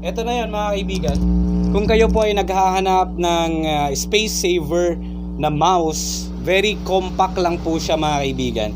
Ito na yun mga kaibigan. Kung kayo po ay naghahanap ng space saver na mouse, very compact lang po siya mga kaibigan.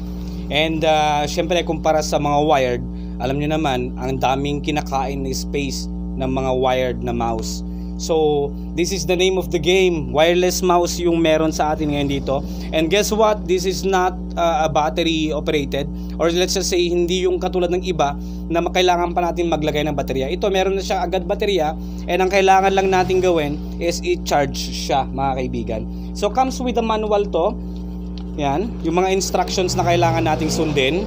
And syempre kumpara sa mga wired, alam niyo naman ang daming kinakain na space ng mga wired na mouse. So this is the name of the game. Wireless mouse yung meron sa atin ngayon dito. And guess what? This is not a battery operated, or let's just say hindi yung katulad ng iba na kailangan pa natin maglagay ng baterya. Ito meron na siya agad baterya, and ang kailangan lang natin gawin is i-charge siya mga kaibigan. So comes with a manual to. Yan, yung mga instructions na kailangan nating sundin.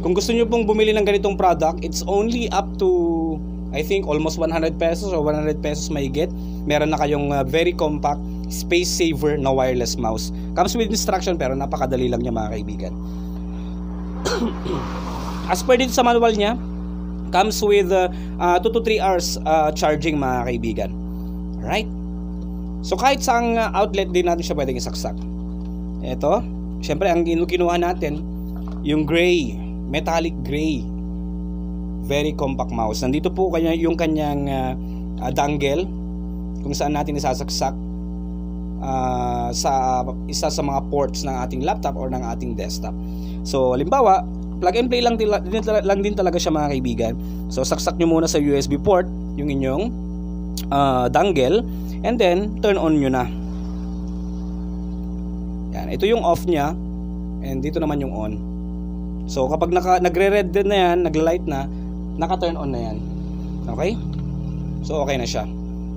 Kung gusto niyo pong bumili ng ganitong product, it's only up to I think almost 100 pesos or 100 pesos mahigit. Meron na kayong very compact space saver na wireless mouse. Comes with instruction pero napakadali lang niya mga kaibigan. As per dito sa manual niya, comes with 2 to 3 hours charging mga kaibigan. Alright? So kahit saang outlet din natin siya pwedeng isaksak. Ito, syempre ang kinuha natin yung gray, metallic gray, very compact mouse. Nandito po yung kanyang dongle kung saan natin isasaksak sa isa sa mga ports ng ating laptop or ng ating desktop. So halimbawa, plug and play lang din talaga siya mga kaibigan. So saksak nyo muna sa USB port yung inyong dongle, and then turn on nyo na. Yan, ito yung off nya, and dito naman yung on. So kapag nagre-red din na yan, nagla-light na, naka-turn on na yan. Okay? So okay na siya.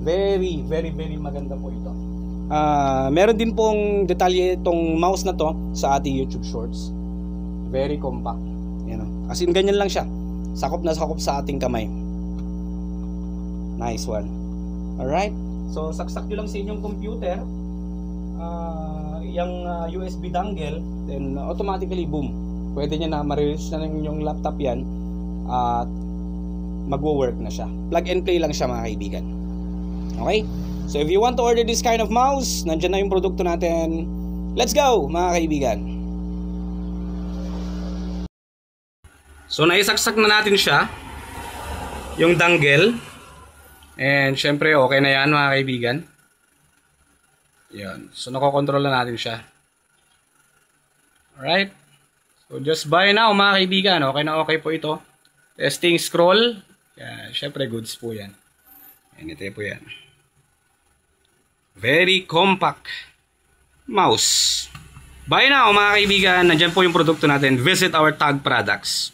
Very, very, very maganda po ito. Meron din pong detalye itong mouse na to sa ating YouTube Shorts. Very compact. Yan o. As in ganyan lang siya. Sakop na sakop sa ating kamay. Nice one. Alright? So saksak nyo lang sa inyong computer yung USB dongle, then automatically boom, pwede nyo na ma-release na ng inyong laptop yan at magwo-work na siya. Plug and play lang siya mga kaibigan. Okay? So if you want to order this kind of mouse, nandyan na yung produkto natin. Let's go mga kaibigan. So naisaksak na natin siya, yung dongle, and syempre okay na yan mga kaibigan. Yan. So nakokontrol na natin siya. Alright. So just buy now mga kaibigan. Okay na okay po ito. Testing scroll. Yan. Syempre goods po yan. Yan, ito po yan. Very compact mouse. Buy now mga kaibigan. Nandyan po yung produkto natin. Visit our tag products.